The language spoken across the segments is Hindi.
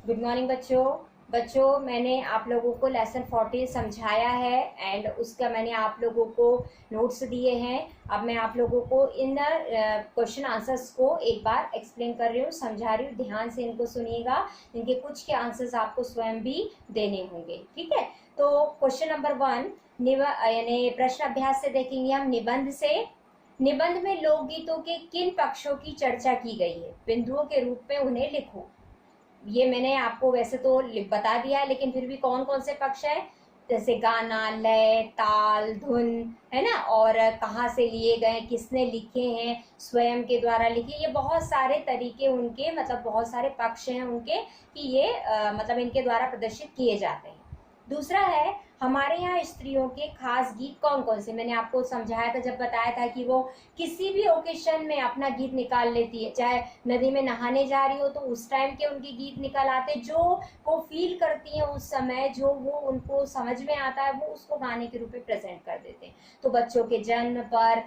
गुड मॉर्निंग बच्चों मैंने आप लोगों को लेसन 14 समझाया है एंड उसका मैंने आप लोगों को नोट्स दिए हैं। अब मैं आप लोगों को इन क्वेश्चन आंसर्स को एक बार एक्सप्लेन कर रही हूँ, समझा रही हूँ। ध्यान से इनको सुनिएगा, इनके कुछ के आंसर्स आपको स्वयं भी देने होंगे। ठीक है, तो क्वेश्चन नंबर 1 यानी प्रश्न अभ्यास से देखेंगे हम। निबंध से, निबंध में लोकगीतों के किन पक्षों की चर्चा की गई है, बिंदुओं के रूप में उन्हें लिखो। ये मैंने आपको वैसे तो बता दिया है, लेकिन फिर भी कौन कौन से पक्ष है, जैसे गाना, लय, ताल, धुन, है ना, और कहाँ से लिए गए, किसने लिखे हैं, स्वयं के द्वारा लिखे, ये बहुत सारे तरीके उनके, मतलब बहुत सारे पक्ष हैं उनके कि ये मतलब इनके द्वारा प्रदर्शित किए जाते हैं। दूसरा है हमारे यहाँ स्त्रियों के खास गीत कौन कौन से। मैंने आपको समझाया था, जब बताया था कि वो किसी भी ओकेशन में अपना गीत निकाल लेती है, चाहे नदी में नहाने जा रही हो तो उस टाइम के उनके गीत निकाल आते, जो वो फील करती हैं उस समय, जो वो उनको समझ में आता है, वो उसको गाने के रूप में प्रेजेंट कर देते हैं। तो बच्चों के जन्म पर,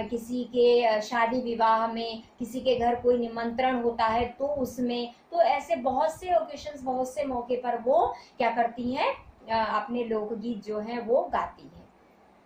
किसी के शादी विवाह में, किसी के घर कोई निमंत्रण होता है तो उसमें, तो ऐसे बहुत से ओकेशंस, बहुत से मौके पर वो क्या करती हैं, अपने लोकगीत जो है वो गाती है।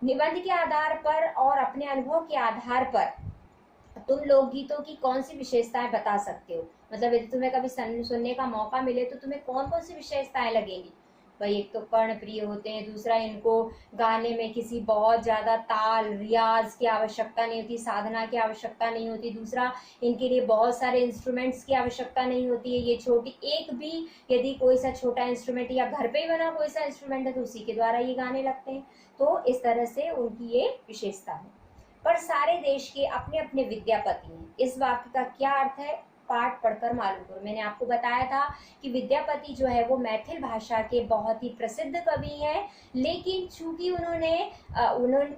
निबंध के आधार पर और अपने अनुभव के आधार पर तुम लोकगीतों की कौन सी विशेषताएं बता सकते हो। मतलब यदि तुम्हें कभी सुनने का मौका मिले तो तुम्हें कौन कौन सी विशेषताएं लगेंगी। भाई, एक तो कर्ण प्रिय होते हैं, दूसरा इनको गाने में किसी बहुत ज्यादा ताल रियाज की आवश्यकता नहीं होती, साधना की आवश्यकता नहीं होती, दूसरा इनके लिए बहुत सारे इंस्ट्रूमेंट्स की आवश्यकता नहीं होती है। ये छोटी एक भी यदि कोई सा छोटा इंस्ट्रूमेंट या घर पे ही बना कोई सा इंस्ट्रूमेंट है तो उसी के द्वारा ये गाने लगते हैं। तो इस तरह से उनकी ये विशेषता है। पर सारे देश के अपने अपने विद्यापति हैं, इस वाक्य का क्या अर्थ है, पाठ पढ़कर मालूम करो। मैंने आपको बताया था कि विद्यापति जो है वो मैथिल भाषा के बहुत ही प्रसिद्ध कवि हैं, लेकिन चूंकि उन्होंने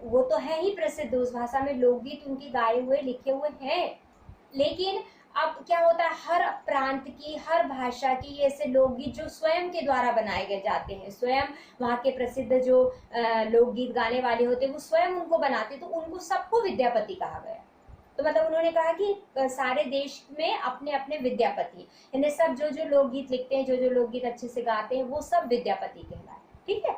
वो तो है ही प्रसिद्ध, उस भाषा में लोकगीत उनके गाए हुए लिखे हुए हैं, लेकिन अब क्या होता है, हर प्रांत की, हर भाषा की ऐसे लोकगीत जो स्वयं के द्वारा बनाए गए जाते हैं, स्वयं वहाँ के प्रसिद्ध जो लोकगीत गाने वाले होते हैं वो स्वयं उनको बनाते, तो उनको सबको विद्यापति कहा गया। तो मतलब उन्होंने कहा कि सारे देश में अपने अपने विद्यापति, यानी सब जो जो लोकगीत लिखते हैं, जो जो लोकगीत अच्छे से गाते हैं, वो सब विद्यापति कहलाए। ठीक है,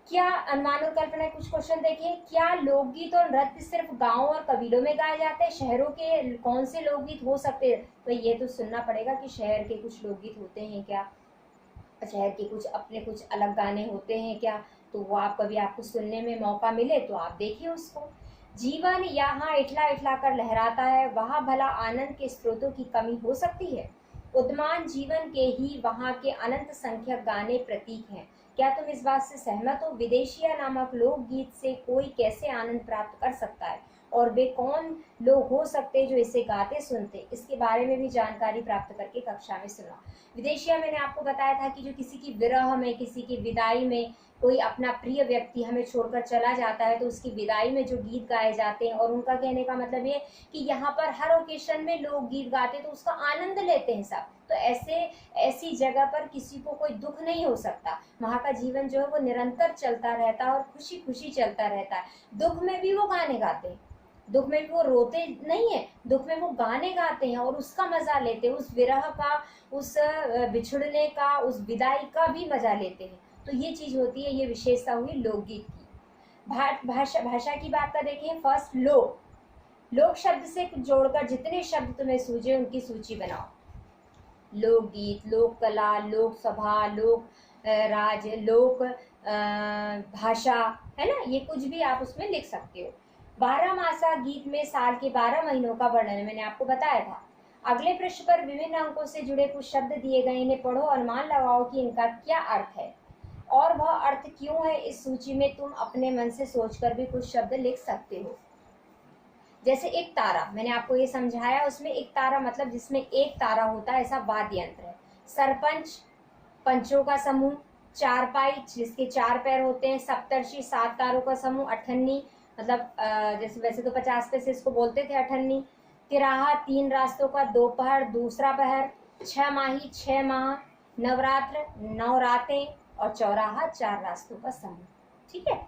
क्या अनुमान और कल्पना, कुछ क्वेश्चन देखिए। क्या लोकगीत और नृत्य सिर्फ गांवों और कबीलों में गाए जाते हैं, शहरों के कौन से लोकगीत हो सकते हैं। तो ये तो सुनना पड़ेगा कि शहर के कुछ लोकगीत होते हैं क्या, शहर के कुछ अपने कुछ अलग गाने होते हैं क्या, तो वो आप कभी आपको सुनने में मौका मिले तो आप देखिए उसको। जीवन यहाँ इठला इठला कर लहराता है, वहाँ भला आनंद के स्रोतों की कमी हो सकती है। उद्यमान जीवन के ही वहाँ के अनंत संख्यक गाने प्रतीक हैं। क्या तुम इस बात से सहमत हो। विदेशिया नामक लोकगीत से कोई कैसे आनंद प्राप्त कर सकता है और वे कौन लोग हो सकते हैं जो इसे गाते सुनते, इसके बारे में भी जानकारी प्राप्त करके कक्षा में सुना। विदेशिया मैंने आपको बताया था कि जो किसी की विरह में, किसी की विदाई में, कोई अपना प्रिय व्यक्ति हमें छोड़कर चला जाता है तो उसकी विदाई में जो गीत गाए जाते हैं, और उनका कहने का मतलब ये कि यहाँ पर हर ओकेशन में लोग गीत गाते तो उसका आनंद लेते हैं सब। तो ऐसी जगह पर किसी को कोई दुख नहीं हो सकता, वहाँ का जीवन जो है वो निरंतर चलता रहता है और खुशी खुशी चलता रहता है। दुख में भी वो गाने गाते हैं, दुख में भी वो रोते नहीं है, दुख में वो गाने गाते हैं और उसका मजा लेते हैं, उस विरह का, उस बिछड़ने का, उस विदाई का भी मजा लेते हैं। तो ये चीज होती है, ये विशेषता हुई लोकगीत की। भाषा की बात का देखें। फर्स्ट लोक, लोक शब्द से जोड़कर जितने शब्द तुम्हें सूझे उनकी सूची बनाओ। लोकगीत, लोक कला, लोक सभा, लोक राज, लोक भाषा, है ना, ये कुछ भी आप उसमें लिख सकते हो। 12 मासा गीत में साल के 12 महीनों का वर्णन मैंने आपको बताया था। अगले पृष्ठ पर विभिन्न अंकों से जुड़े कुछ शब्द दिए गए, इन्हें पढ़ो, अनुमान लगाओ कि इनका क्या अर्थ है और वह अर्थ क्यों है। इस सूची में तुम अपने मन से सोचकर भी कुछ शब्द लिख सकते हो। जैसे एक तारा, मैंने आपको ये समझाया, उसमें एक तारा मतलब जिसमें एक तारा होता है, ऐसा वाद्य यंत्र है। सरपंच, पंचों का समूह। चारपाई, जिसके 4 पैर होते हैं। सप्तर्षि, 7 तारों का समूह। अठन्नी, मतलब जैसे वैसे तो 50 पैसे इसको बोलते थे, अठन्नी। तिराहा, 3 रास्तों का, 2 पहर, दूसरा पहर। 6 माही, 6 माह। नवरात्र, 9 रातें। और चौराहा, 4 रास्तों का समूह। ठीक है,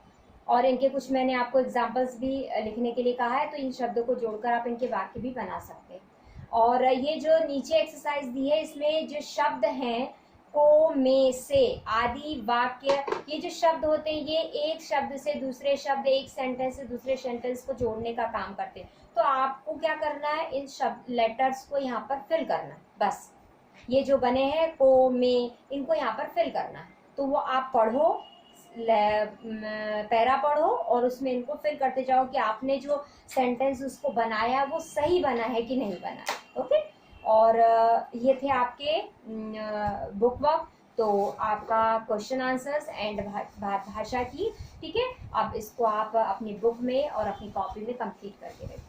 और इनके कुछ मैंने आपको एग्जाम्पल्स भी लिखने के लिए कहा है, तो इन शब्दों को जोड़कर आप इनके वाक्य भी बना सकते हैं। और ये जो नीचे एक्सरसाइज दी है इसमें जो शब्द हैं को, में, से आदि वाक्य, ये जो शब्द होते हैं ये एक शब्द से दूसरे शब्द, एक सेंटेंस से दूसरे सेंटेंस को जोड़ने का काम करते हैं। तो आपको क्या करना है, इन शब्द लेटर्स को यहाँ पर फिल करना, बस ये जो बने हैं को, में, इनको यहाँ पर फिल करना है। तो वो आप पढ़ो, पैरा पढ़ो और उसमें इनको फिल करते जाओ कि आपने जो सेंटेंस उसको बनाया वो सही बना है कि नहीं बना है। ओके, और ये थे आपके बुक वर्क, तो आपका क्वेश्चन आंसर्स एंड भाषा की, ठीक है। अब इसको आप अपनी बुक में और अपनी कॉपी में कंप्लीट करके रखिए।